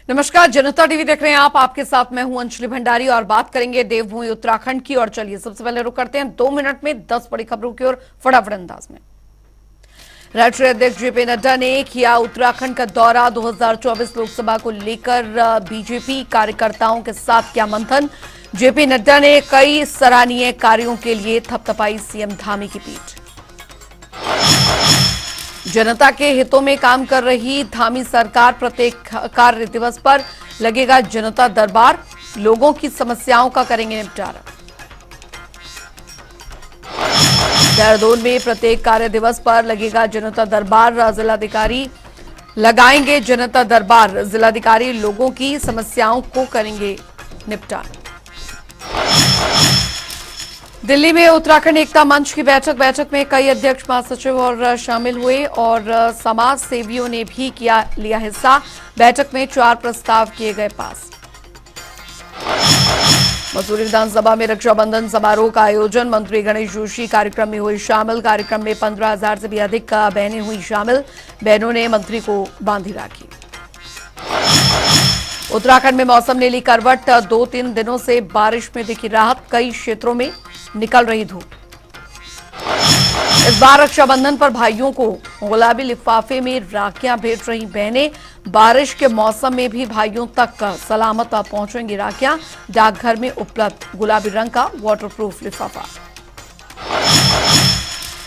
नमस्कार, जनता टीवी देख रहे हैं आप। आपके साथ मैं हूं अंजलि भंडारी और बात करेंगे देवभूमि उत्तराखंड की। और चलिए सबसे पहले रुक करते हैं 2 मिनट में 10 बड़ी खबरों की ओर फटाफट अंदाज में। राष्ट्रीय अध्यक्ष जेपी नड्डा ने किया उत्तराखंड का दौरा। 2024 लोकसभा को लेकर बीजेपी कार्यकर्ताओं के साथ किया मंथन। जेपी नड्डा ने कई सराहनीय कार्यों के लिए थपथपाई सीएम धामी की पीठ। जनता के हितों में काम कर रही धामी सरकार। प्रत्येक कार्य दिवस पर लगेगा जनता दरबार, लोगों की समस्याओं का करेंगे निपटारा। देहरादून में प्रत्येक कार्य दिवस पर लगेगा जनता दरबार, जिलाधिकारी लगाएंगे जनता दरबार। जिलाधिकारी लोगों की समस्याओं को करेंगे निपटारा। दिल्ली में उत्तराखंड एकता मंच की बैठक में कई अध्यक्ष, महासचिव और शामिल हुए और समाज सेवियों ने भी लिया हिस्सा। बैठक में 4 प्रस्ताव किए गए पास। मसूरी विधानसभा में रक्षाबंधन समारोह का आयोजन। मंत्री गणेश जोशी कार्यक्रम में हुए शामिल। कार्यक्रम में 15,000 से भी अधिक बहनें हुई शामिल। बहनों ने मंत्री को बांधी राखी। उत्तराखंड में मौसम ने ली करवट। 2-3 दिनों से बारिश में दिखी राहत। कई क्षेत्रों में निकल रही धूप। इस बार रक्षाबंधन पर भाइयों को गुलाबी लिफाफे में राखियां भेज रही बहनें। बारिश के मौसम में भी भाइयों तक सलामत पहुंचेंगी राखियां। डाकघर में उपलब्ध गुलाबी रंग का वाटरप्रूफ लिफाफा।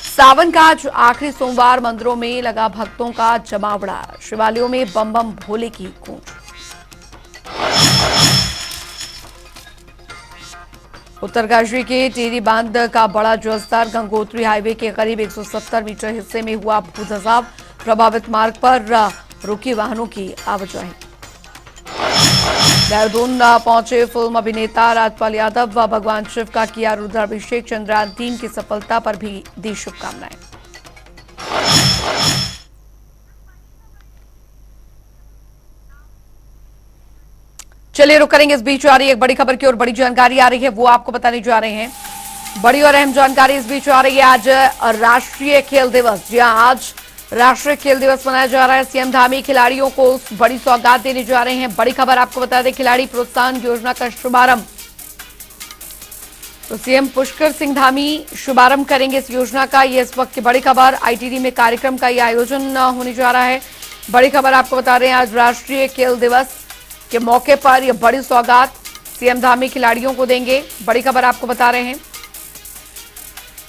सावन का आज आखिरी सोमवार। मंदिरों में लगा भक्तों का जमावड़ा। शिवालयों में बम बम भोले की गूंज। उत्तरकाशी के टेरी बांध का बड़ा जलस्तर। गंगोत्री हाईवे के करीब 170 मीटर हिस्से में हुआ भूधसाव। प्रभावित मार्ग पर रुकी वाहनों की आवाजाही। देहरादून पहुंचे फिल्म अभिनेता राजपाल यादव व भगवान शिव का किया रुद्राभिषेक। चंद्रयान 3 की सफलता पर भी दी शुभकामनाएं। चलिए रुक करेंगे। इस बीच आ रही है एक बड़ी खबर की और बड़ी जानकारी आ रही है, वो आपको बताने जा रहे हैं। बड़ी और अहम जानकारी इस बीच आ रही है। आज राष्ट्रीय खेल दिवस। जी हां, आज राष्ट्रीय खेल दिवस मनाया जा रहा है। सीएम धामी खिलाड़ियों को बड़ी सौगात देने जा रहे हैं। बड़ी खबर आपको बता दें, खिलाड़ी प्रोत्साहन योजना का शुभारंभ। तो सीएम पुष्कर सिंह धामी शुभारंभ करेंगे इस योजना का। ये इस वक्त की बड़ी खबर। आईटीडी में कार्यक्रम का ये आयोजन होने जा रहा है। बड़ी खबर आपको बता रहे हैं, आज राष्ट्रीय खेल दिवस के मौके पर यह बड़ी सौगात सीएम धामी खिलाड़ियों को देंगे। बड़ी खबर आपको बता रहे हैं,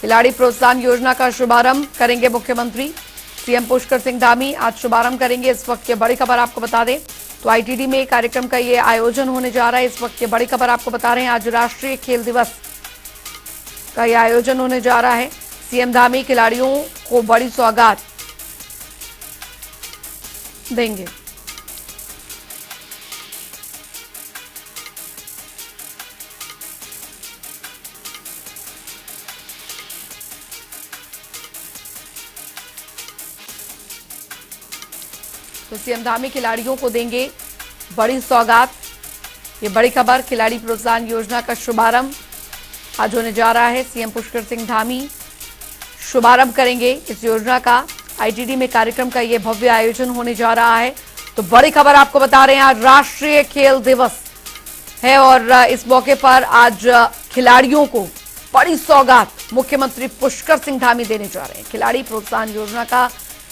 खिलाड़ी प्रोत्साहन योजना का शुभारंभ करेंगे मुख्यमंत्री सीएम पुष्कर सिंह धामी। आज शुभारंभ करेंगे। इस वक्त की बड़ी खबर आपको बता दें, तो आईटीडी में कार्यक्रम का ये आयोजन होने जा रहा है। इस वक्त की बड़ी खबर आपको बता रहे हैं, आज राष्ट्रीय खेल दिवस का यह आयोजन होने जा रहा है। सीएम धामी खिलाड़ियों को बड़ी सौगात देंगे। तो सीएम धामी खिलाड़ियों को देंगे बड़ी सौगात। ये बड़ी खबर, खिलाड़ी प्रोत्साहन योजना का शुभारंभ आज होने जा रहा है। सीएम पुष्कर सिंह धामी शुभारंभ करेंगे इस योजना का। आईटीडी में कार्यक्रम का ये भव्य आयोजन होने जा रहा है। तो बड़ी खबर आपको बता रहे हैं, आज राष्ट्रीय खेल दिवस है और इस मौके पर आज खिलाड़ियों को बड़ी सौगात मुख्यमंत्री पुष्कर सिंह धामी देने जा रहे हैं। खिलाड़ी प्रोत्साहन योजना का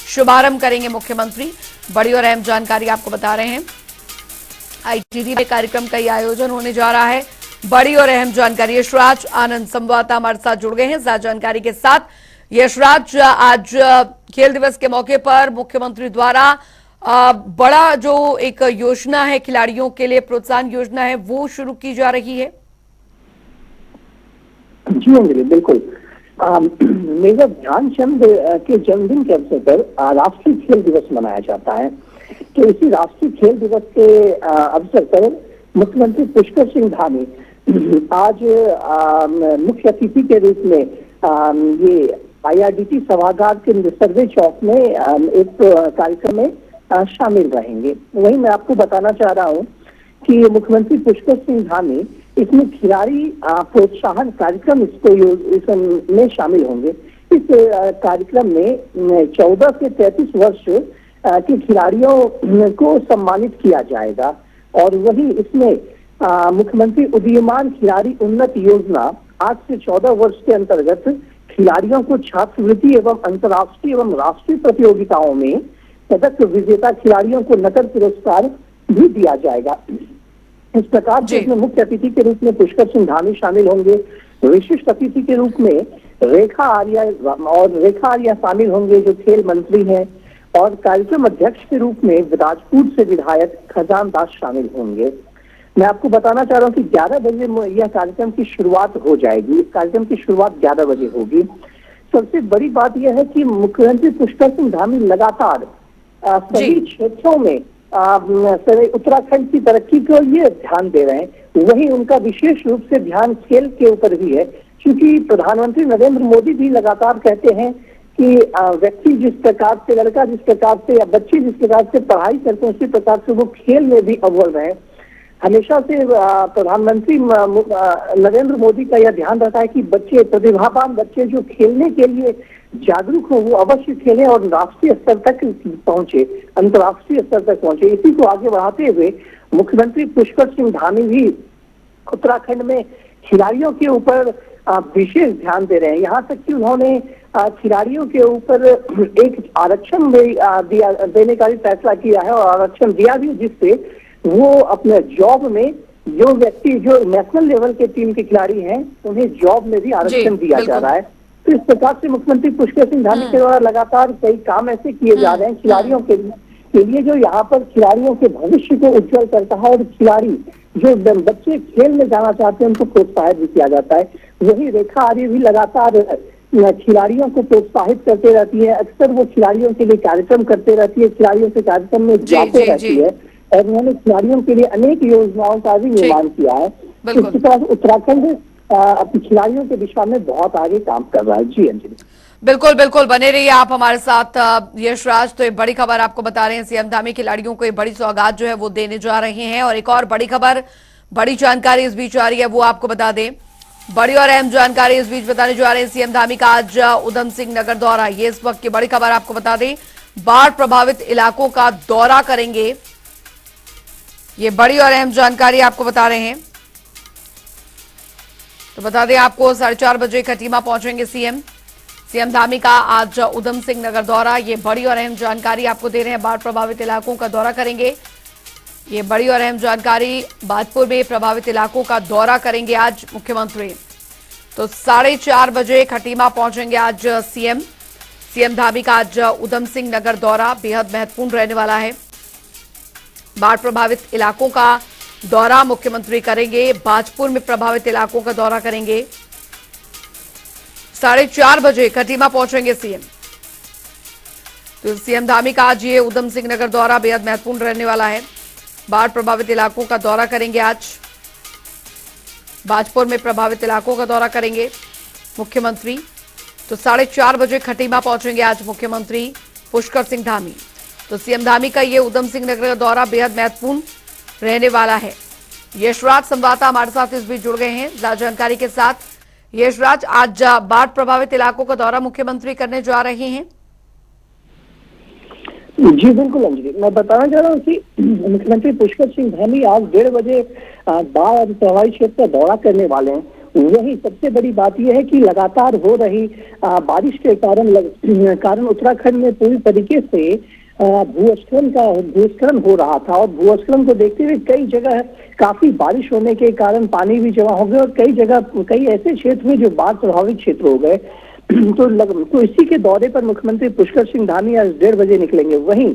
शुभारंभ करेंगे मुख्यमंत्री। बड़ी और अहम जानकारी आपको बता रहे हैं, आईटीडी में कार्यक्रम का यह आयोजन होने जा रहा है। बड़ी और अहम जानकारी। यशराज आनंद संवाददाता हमारे साथ जुड़ गए हैं ज्यादा जानकारी के साथ। यशराज, आज खेल दिवस के मौके पर मुख्यमंत्री द्वारा बड़ा जो एक योजना है खिलाड़ियों के लिए, प्रोत्साहन योजना है, वो शुरू की जा रही है। जी अंजलि, बिल्कुल। मेजर ध्यानचंद के जन्मदिन के अवसर पर राष्ट्रीय खेल दिवस मनाया जाता है। तो इसी राष्ट्रीय खेल दिवस के अवसर पर मुख्यमंत्री पुष्कर सिंह धामी आज मुख्य अतिथि के रूप में ये आईआरडीटी सभागार के सर्वे चौक में एक कार्यक्रम में शामिल रहेंगे। वहीं मैं आपको बताना चाह रहा हूँ कि मुख्यमंत्री पुष्कर सिंह धामी इसमें खिलाड़ी प्रोत्साहन कार्यक्रम इसमें शामिल होंगे। इस कार्यक्रम में 14 से 33 वर्ष के खिलाड़ियों को सम्मानित किया जाएगा। और वही इसमें मुख्यमंत्री उदीयमान खिलाड़ी उन्नत योजना आज से 14 वर्ष के अंतर्गत खिलाड़ियों को छात्रवृत्ति एवं अंतर्राष्ट्रीय एवं राष्ट्रीय प्रतियोगिताओं में पदक विजेता खिलाड़ियों को नकद पुरस्कार भी दिया जाएगा। इस प्रकार से इसमें मुख्य अतिथि के रूप में पुष्कर सिंह धामी शामिल होंगे। विशिष्ट अतिथि के रूप में रेखा आर्या शामिल होंगे जो खेल मंत्री हैं, और कार्यक्रम अध्यक्ष के रूप में राजपूत से विधायक खजान दास शामिल होंगे। मैं आपको बताना चाह रहा हूँ कि 11 बजे यह कार्यक्रम की शुरुआत हो जाएगी। इस कार्यक्रम की शुरुआत 11 बजे होगी। सबसे बड़ी बात यह है कि मुख्यमंत्री पुष्कर सिंह धामी लगातार सभी क्षेत्रों में उत्तराखंड की तरक्की को ये ध्यान दे रहे हैं। वहीं उनका विशेष रूप से ध्यान खेल के ऊपर भी है, क्योंकि प्रधानमंत्री नरेंद्र मोदी भी लगातार कहते हैं कि व्यक्ति जिस प्रकार से, लड़का जिस प्रकार से या बच्चे जिस प्रकार से पढ़ाई करते हैं उसी प्रकार से वो खेल में भी अव्वल रहे। हमेशा से प्रधानमंत्री नरेंद्र मोदी का यह ध्यान रहता है कि बच्चे, प्रतिभावान बच्चे जो खेलने के लिए जागरूक हो वो अवश्य खेलें और राष्ट्रीय स्तर तक पहुंचे, अंतर्राष्ट्रीय स्तर तक पहुंचे। इसी को आगे बढ़ाते हुए मुख्यमंत्री पुष्कर सिंह धामी भी उत्तराखंड में खिलाड़ियों के ऊपर विशेष ध्यान दे रहे हैं। यहाँ तक कि उन्होंने खिलाड़ियों के ऊपर एक आरक्षण देने का भी फैसला किया है, और आरक्षण दिया भी, जिससे वो अपने जॉब में जो व्यक्ति जो नेशनल लेवल के टीम के खिलाड़ी हैं उन्हें जॉब में भी आरक्षण दिया जा रहा है। तो इस प्रकार से मुख्यमंत्री पुष्कर सिंह धामी के द्वारा लगातार कई काम ऐसे किए जा रहे हैं खिलाड़ियों के लिए जो यहाँ पर खिलाड़ियों के भविष्य को उज्जवल करता है, और खिलाड़ी जो बच्चे खेल में जाना चाहते हैं उनको प्रोत्साहित भी किया जाता है। वही रेखा आर्य भी लगातार खिलाड़ियों को प्रोत्साहित करते रहती है। अक्सर वो खिलाड़ियों के लिए कार्यक्रम करते रहती है, खिलाड़ियों के कार्यक्रम में जाते रहती है, और उन्होंने खिलाड़ियों के लिए अनेक योजनाओं का भी निर्माण किया है। इसी तरह उत्तराखंड अपने खिलाड़ियों के दिशा में बहुत आगे काम कर रहा है। जी अंजलि, बिल्कुल बिल्कुल, बने रहिए आप हमारे साथ। यशराज, तो ये बड़ी खबर आपको बता रहे हैं, सीएम धामी खिलाड़ियों को ये बड़ी सौगात जो है वो देने जा रहे हैं। और एक और बड़ी खबर, बड़ी जानकारी इस बीच आ रही है, वो आपको बता दें। बड़ी और अहम जानकारी इस बीच बताने जा रहे हैं। सीएम धामी का आज उधम सिंह नगर दौरा, ये इस वक्त की बड़ी खबर आपको बता दें। बाढ़ प्रभावित इलाकों का दौरा करेंगे, ये बड़ी और अहम जानकारी आपको बता रहे हैं। तो बता दें आपको 4:30 बजे खटीमा पहुंचेंगे सीएम धामी का आज उधम सिंह नगर दौरा, ये बड़ी और अहम जानकारी आपको दे रहे हैं। बाढ़ प्रभावित इलाकों का दौरा करेंगे, ये बड़ी और अहम जानकारी। बाजपुर में प्रभावित इलाकों का दौरा करेंगे आज मुख्यमंत्री। तो 4:30 बजे खटीमा पहुंचेंगे आज सीएम धामी का आज उधम सिंह नगर दौरा बेहद महत्वपूर्ण रहने वाला है। बाढ़ प्रभावित इलाकों का दौरा मुख्यमंत्री करेंगे, बाजपुर में प्रभावित इलाकों का दौरा करेंगे। 4:30 बजे खटीमा पहुंचेंगे सीएम। तो सीएम धामी का आज ये उधम सिंह नगर दौरा बेहद महत्वपूर्ण रहने वाला है। बाढ़ प्रभावित इलाकों का दौरा करेंगे आज, बाजपुर में प्रभावित इलाकों का दौरा करेंगे मुख्यमंत्री। तो 4:30 बजे खटीमा पहुंचेंगे आज मुख्यमंत्री पुष्कर सिंह धामी। तो सीएम धामी का ये उधम सिंह नगर का दौरा बेहद महत्वपूर्ण रहने वाला है। यशराज संवाददाता हमारे साथ इस बीच जुड़ गए हैं ज्यादा जानकारी के साथ। यशराज, आज बाढ़ प्रभावित इलाकों का दौरा मुख्यमंत्री करने जा रहे हैं। जी बिल्कुल अंजलि, मैं बताना चाह रहा हूँ कि मुख्यमंत्री पुष्कर सिंह धामी आज 1:30 बजे बाढ़ प्रभावित क्षेत्र का दौरा करने वाले हैं। वही सबसे बड़ी बात यह है कि लगातार हो रही बारिश के कारण उत्तराखंड में पूरी तरीके से भूस्खलन हो रहा था, और भूस्खलन को देखते हुए कई जगह काफी बारिश होने के कारण पानी भी जमा हो गया, और कई ऐसे क्षेत्र में जो बाढ़ प्रभावित क्षेत्र हो गए। तो इसी के दौरे पर मुख्यमंत्री पुष्कर सिंह धामी आज 1:30 बजे निकलेंगे। वहीं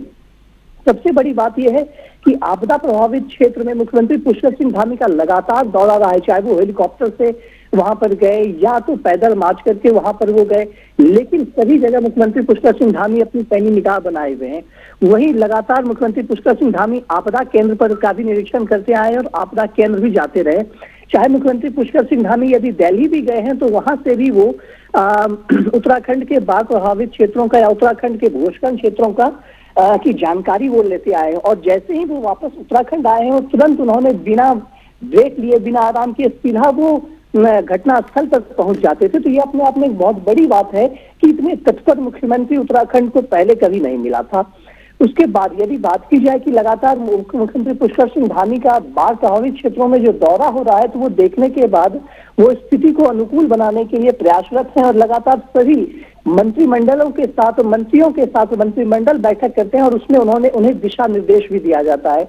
सबसे बड़ी बात यह है कि आपदा प्रभावित क्षेत्र में मुख्यमंत्री पुष्कर सिंह धामी का लगातार दौरा रहा है, चाहे वो हेलीकॉप्टर से वहां पर गए या तो पैदल मार्च करके वहां पर वो गए, लेकिन सभी जगह मुख्यमंत्री पुष्कर सिंह धामी अपनी पैनी निगाह बनाए हुए हैं। वहीं लगातार मुख्यमंत्री पुष्कर सिंह धामी आपदा केंद्र पर का भी निरीक्षण करते आए और आपदा केंद्र भी जाते रहे। चाहे मुख्यमंत्री पुष्कर सिंह धामी यदि दिल्ली भी गए हैं तो वहां से भी वो उत्तराखंड के बाढ़ प्रभावित क्षेत्रों का या उत्तराखंड के भूस्खलन क्षेत्रों का की जानकारी वो लेते आए हैं। और जैसे ही वो वापस उत्तराखंड आए हैं तुरंत उन्होंने बिना ब्रेक लिए, बिना आराम किए सीधा वो घटना स्थल तक पहुंच जाते थे। तो ये अपने आप में एक बहुत बड़ी बात है कि इतने तत्पर मुख्यमंत्री उत्तराखंड को पहले कभी नहीं मिला था। उसके बाद यदि बात की जाए कि लगातार मुख्यमंत्री पुष्कर सिंह धामी का बाढ़ प्रभावित क्षेत्रों में जो दौरा हो रहा है, तो वो देखने के बाद वो स्थिति को अनुकूल बनाने के लिए प्रयासरत हैं और लगातार सभी मंत्रिमंडलों के साथ, मंत्रियों के साथ मंत्रिमंडल बैठक करते हैं और उसमें उन्हें दिशा निर्देश भी दिया जाता है।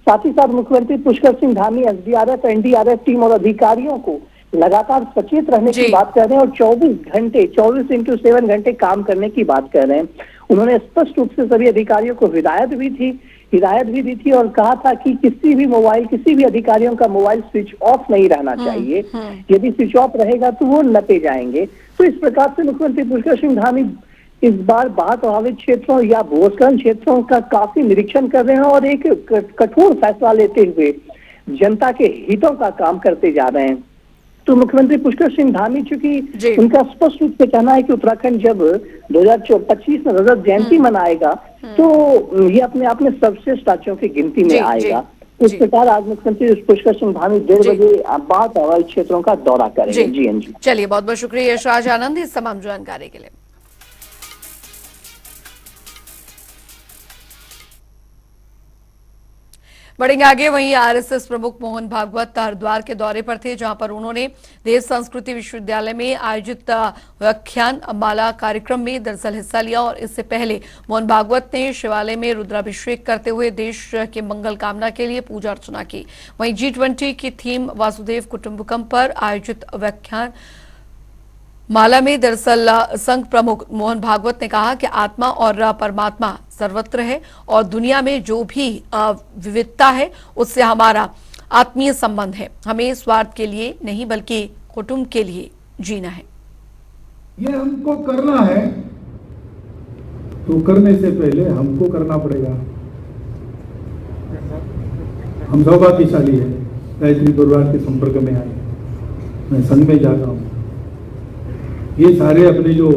साथ ही साथ मुख्यमंत्री Pushkar Singh Dhami SDRF, NDRF team और अधिकारियों को लगातार सचेत रहने की बात कर रहे हैं और 24 घंटे काम करने की बात कर रहे हैं। उन्होंने स्पष्ट रूप से सभी अधिकारियों को हिदायत भी दी थी और कहा था कि किसी भी अधिकारियों का मोबाइल स्विच ऑफ नहीं रहना चाहिए। यदि स्विच ऑफ रहेगा तो वो नपे जाएंगे। तो इस प्रकार से मुख्यमंत्री पुष्कर सिंह धामी इस बार बाढ़ प्रभावित क्षेत्रों या भूस्खलन क्षेत्रों का काफी निरीक्षण कर रहे हैं और एक कठोर फैसला लेते हुए जनता के हितों का काम करते जा रहे हैं। तो मुख्यमंत्री पुष्कर सिंह धामी, चूंकि उनका स्पष्ट रूप से कहना है कि उत्तराखंड जब 2025 में रजत जयंती मनाएगा तो ये अपने आप में सर्वश्रेष्ठ राज्यों की गिनती में आएगा। इस प्रकार आज मुख्यमंत्री पुष्कर सिंह धामी 1:30 बजे बाढ़ प्रभावित क्षेत्रों का दौरा करेंगे। जी। चलिए, बहुत बहुत शुक्रिया यशराज आनंद इस तमाम जानकारी के लिए। बढ़ेंगे आगे। वहीं आरएसएस प्रमुख मोहन भागवत हरिद्वार के दौरे पर थे, जहां पर उन्होंने देश संस्कृति विश्वविद्यालय में आयोजित व्याख्यान माला कार्यक्रम में दरअसल हिस्सा लिया और इससे पहले मोहन भागवत ने शिवालय में रुद्राभिषेक करते हुए देश के मंगल कामना के लिए पूजा अर्चना की। वहीं G20 की थीम वासुदेव कुटुंबकम पर आयोजित व्याख्यान माला में दरअसल संघ प्रमुख मोहन भागवत ने कहा कि आत्मा और परमात्मा सर्वत्र है और दुनिया में जो भी विविधता है उससे हमारा आत्मीय संबंध है। हमें स्वार्थ के लिए नहीं बल्कि कुटुंब के लिए जीना है। ये हमको करना है तो करने से पहले हमको करना पड़ेगा। हम सौभाग्यशाली है, गायत्री परिवार के संपर्क में आए, मैं संघ में जाता हूँ। ये सारे अपने जो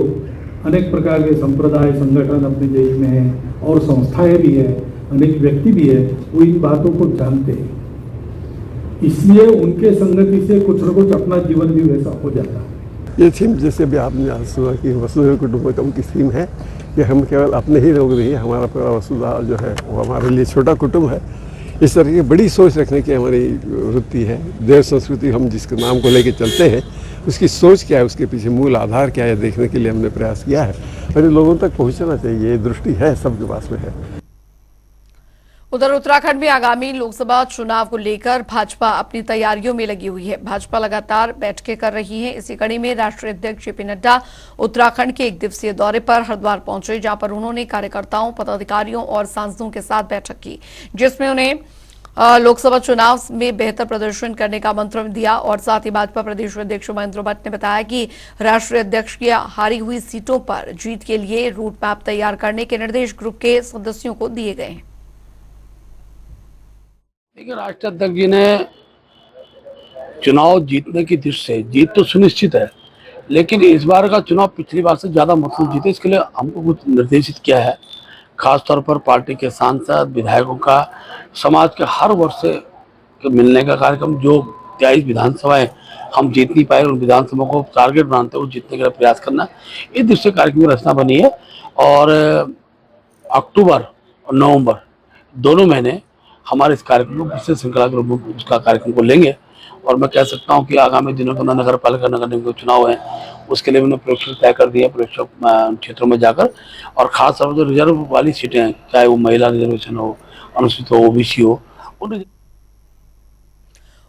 अनेक प्रकार के संप्रदाय संगठन अपने देश में हैं और संस्थाएं भी है, अनेक व्यक्ति भी है, वो इन बातों को जानते हैं। इसलिए उनके संगति से कुछ न कुछ अपना जीवन भी वैसा हो जाता है। ये थीम जैसे भी आपने आज सुना कि वसुधैव कुटुंबकम की थीम है कि हम केवल अपने ही लोग नहीं, हमारा पूरा वसुधा जो है वो हमारे लिए छोटा कुटुंब है। इस तरह की बड़ी सोच रखने की हमारी वृत्ति है। देव संस्कृति हम जिसके नाम को लेके चलते हैं उसकी सोच क्या है, उसके पीछे मूल आधार क्या है, देखने के लिए हमने प्रयास किया है और ये लोगों तक पहुंचना चाहिए। ये दृष्टि है सबके पास में है। उधर उत्तराखंड में आगामी लोकसभा चुनाव को लेकर भाजपा अपनी तैयारियों में लगी हुई है। भाजपा लगातार बैठकें कर रही है। इसी कड़ी में राष्ट्रीय अध्यक्ष जेपी नड्डा उत्तराखंड के 1 दिवसीय दौरे पर हरिद्वार पहुंचे, जहां पर उन्होंने कार्यकर्ताओं, पदाधिकारियों और सांसदों के साथ बैठक की, जिसमें उन्हें लोकसभा चुनाव में बेहतर प्रदर्शन करने का मंत्र दिया। और साथ ही भाजपा प्रदेश अध्यक्ष महेंद्र भट्ट ने बताया कि राष्ट्रीय अध्यक्ष की हारी हुई सीटों पर जीत के लिए रूट मैप तैयार करने के निर्देश ग्रुप के सदस्यों को दिए गए हैं। देखिए, राष्ट्रीय अध्यक्ष जी ने चुनाव जीतने की दृष्टि से, जीत तो सुनिश्चित है, लेकिन इस बार का चुनाव पिछली बार से ज्यादा मतलब जीते, इसके लिए हमको कुछ निर्देशित किया है। खासतौर पर पार्टी के सांसद, विधायकों का, समाज के हर वर्ग से मिलने का कार्यक्रम। जो 23 विधानसभाएं हम जीत नहीं पाए, उन विधानसभा को टारगेट बनाते हुए जीतने का प्रयास करना, इस दृष्टि से कार्यक्रम की रचना बनी है। और अक्टूबर और नवंबर दोनों महीने हमारे इस कार्यक्रम को विशेष श्रृंखला के रूप में उसका कार्यक्रम को लेंगे। और मैं कह सकता हूं कि आगामी दिनों में नगर पालिका, नगर निगम के चुनाव है, उसके लिए मैंने प्रेक्षक तय कर दिया, प्रेक्षक क्षेत्रों में जाकर। और खास तौर पर जो रिजर्व वाली सीटें हैं, चाहे वो महिला रिजर्वेशन हो, अनुसूचित हो, ओबीसी हो, उन।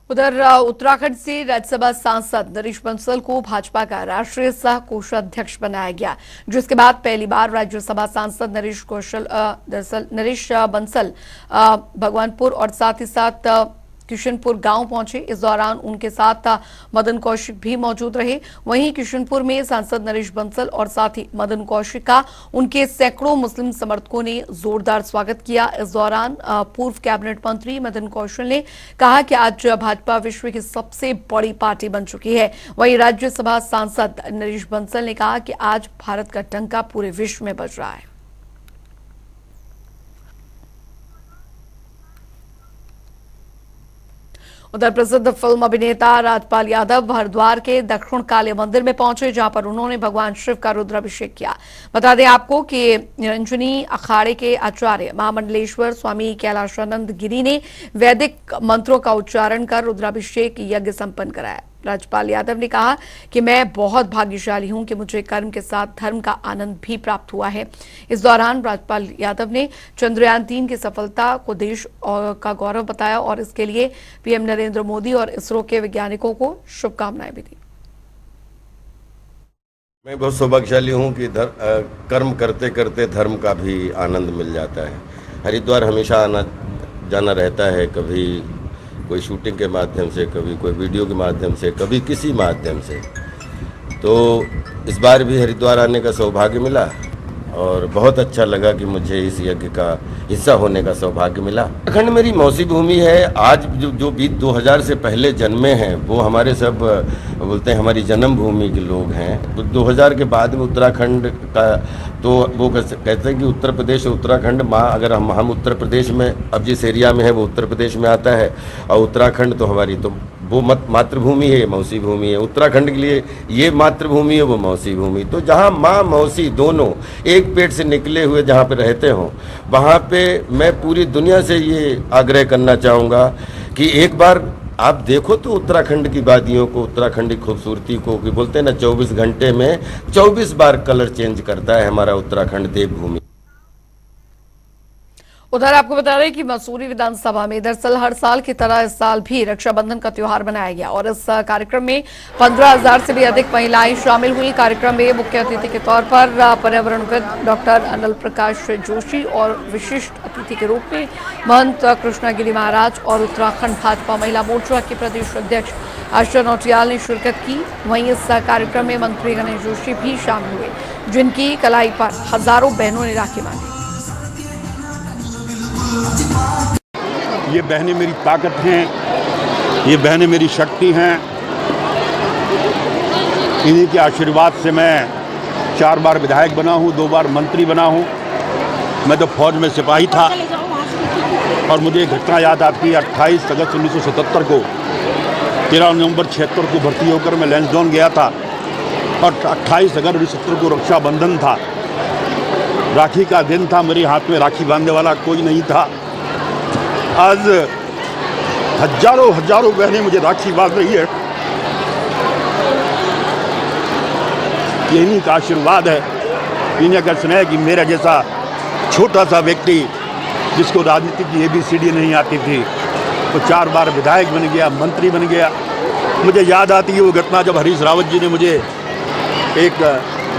उधर उत्तराखंड से राज्यसभा सांसद नरेश बंसल को भाजपा का राष्ट्रीय सह कोषाध्यक्ष बनाया गया, जिसके बाद पहली बार राज्यसभा सांसद नरेश बंसल भगवानपुर और साथ ही साथ किशनपुर गांव पहुंचे। इस दौरान उनके साथ मदन कौशिक भी मौजूद रहे। वहीं किशनपुर में सांसद नरेश बंसल और साथ ही मदन कौशिक का उनके सैकड़ों मुस्लिम समर्थकों ने जोरदार स्वागत किया। इस दौरान पूर्व कैबिनेट मंत्री मदन कौशिक ने कहा कि आज भाजपा विश्व की सबसे बड़ी पार्टी बन चुकी है। वहीं राज्यसभा सांसद नरेश बंसल ने कहा कि आज भारत का डंका पूरे विश्व में बज रहा है। उधर प्रसिद्ध फिल्म अभिनेता राजपाल यादव हरिद्वार के दक्षिण काली मंदिर में पहुंचे, जहां पर उन्होंने भगवान शिव का रुद्राभिषेक किया। बता दें आपको कि निरंजनी अखाड़े के आचार्य महामंडलेश्वर स्वामी कैलाशानंद गिरी ने वैदिक मंत्रों का उच्चारण कर रुद्राभिषेक यज्ञ संपन्न कराया। राजपाल यादव ने कहा कि मैं बहुत भाग्यशाली हूं कि मुझे कर्म के साथ धर्म का आनंद भी प्राप्त हुआ है। इस दौरान राजपाल यादव ने चंद्रयान 3 की सफलता को देश का गौरव बताया और इसके लिए पीएम नरेंद्र मोदी और इसरो के वैज्ञानिकों को शुभकामनाएं भी दी। मैं बहुत सौभाग्यशाली हूँ कि कर्म करते करते धर्म का भी आनंद मिल जाता है। हरिद्वार हमेशा आना जाना रहता है, कभी कोई शूटिंग के माध्यम से, कभी कोई वीडियो के माध्यम से, कभी किसी माध्यम से। तो इस बार भी हरिद्वार आने का सौभाग्य मिला और बहुत अच्छा लगा कि मुझे इस यज्ञ का हिस्सा होने का सौभाग्य मिला। उत्तराखंड मेरी मौसी भूमि है। आज जो 2000 से पहले जन्मे हैं वो हमारे सब बोलते हैं हमारी जन्म भूमि के लोग हैं। तो 2000 के बाद में उत्तराखंड का तो वो कहते हैं कि उत्तर प्रदेश और उत्तराखंड माँ, अगर हम उत्तर प्रदेश में अब जिस एरिया में है वो उत्तर प्रदेश में आता है और उत्तराखंड तो हमारी तो वो मातृभूमि है, मौसी भूमि है। उत्तराखंड के लिए ये मातृभूमि है, वो मौसी भूमि। तो जहाँ माँ मौसी दोनों एक पेट से निकले हुए जहाँ पे रहते हों, वहाँ पे मैं पूरी दुनिया से ये आग्रह करना चाहूँगा कि एक बार आप देखो तो उत्तराखंड की वादियों को, उत्तराखंड की खूबसूरती को, कि बोलते हैं ना 24 घंटे में 24 बार कलर चेंज करता है हमारा उत्तराखंड देवभूमि। उधर आपको बता रहे कि मसूरी विधानसभा में दरअसल हर साल की तरह इस साल भी रक्षाबंधन का त्योहार मनाया गया और इस कार्यक्रम में 15,000 से भी अधिक महिलाएं शामिल हुई। कार्यक्रम में मुख्य अतिथि के तौर पर पर्यावरणविद डॉक्टर अनिल प्रकाश जोशी और विशिष्ट अतिथि के रूप में महंत कृष्णागिरी महाराज और उत्तराखंड भाजपा महिला मोर्चा के प्रदेश अध्यक्ष आशा नौटियाल ने शिरकत की। वहीं इस कार्यक्रम में मंत्री गणेश जोशी भी शामिल हुए, जिनकी कलाई पर हजारों बहनों ने राखी बांधी। ये बहनें मेरी ताकत हैं, ये बहनें मेरी शक्ति हैं। इन्हीं के आशीर्वाद से मैं 4 बार विधायक बना हूँ, 2 बार मंत्री बना हूँ। मैं तो फौज में सिपाही था और मुझे एक घटना याद आती है। 28 अगस्त 1977 को 13 नवंबर 76 को भर्ती होकर मैं लैंसडाउन गया था और 28 अगस्त 1970 को रक्षाबंधन था, राखी का दिन था। मेरे हाथ में राखी बांधने वाला कोई नहीं था। आज हजारों बहनें मुझे राखी बांध रही है। इन्हीं का आशीर्वाद है, इन्हीं का स्नेह कि मेरा जैसा छोटा सा व्यक्ति जिसको राजनीति की ABCD नहीं आती थी, तो 4 बार विधायक बन गया, मंत्री बन गया। मुझे याद आती है वो घटना जब हरीश रावत जी ने मुझे एक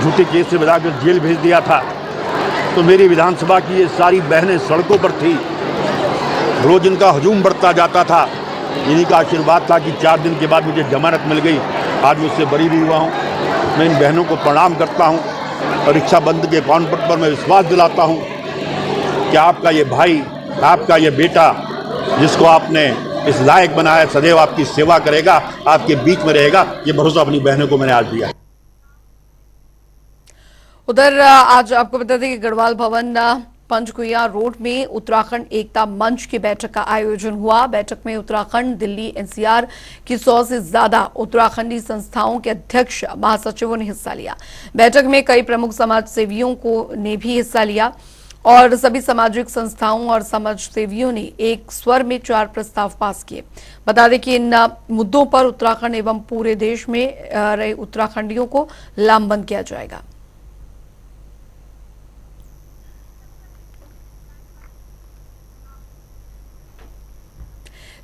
झूठे केस से बचाकर जेल भेज दिया था। तो मेरी विधानसभा की ये सारी बहनें सड़कों पर थी, रोज इनका हजूम बढ़ता जाता था। इन्हीं का आशीर्वाद था कि 4 दिन के बाद मुझे जमानत मिल गई। आज मुझसे बरी भी हुआ हूँ। मैं इन बहनों को प्रणाम करता हूँ और रक्षाबंधन के कॉन्फ्रेंस पर मैं विश्वास दिलाता हूँ कि आपका ये भाई, आपका ये बेटा, जिसको आपने इस लायक बनाया, सदैव आपकी सेवा करेगा, आपके बीच में रहेगा। ये भरोसा अपनी बहनों को मैंने आज दिया। उधर आज आपको बता दें कि गढ़वाल भवन पंचकुइया रोड में उत्तराखंड एकता मंच की बैठक का आयोजन हुआ। बैठक में उत्तराखंड, दिल्ली, NCR की 100 से ज्यादा उत्तराखंडी संस्थाओं के अध्यक्ष, महासचिवों ने हिस्सा लिया। बैठक में कई प्रमुख समाज सेवियों को ने भी हिस्सा लिया और सभी सामाजिक संस्थाओं और समाज सेवियों ने एक स्वर में 4 प्रस्ताव पास किए। बता दें कि इन मुद्दों पर उत्तराखंड एवं पूरे देश में रहे उत्तराखंडियों को लामबंद किया जाएगा।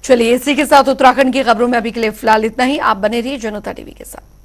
चलिए, इसी के साथ उत्तराखंड की खबरों में अभी के लिए फिलहाल इतना ही। आप बने रहिए जनता टीवी के साथ।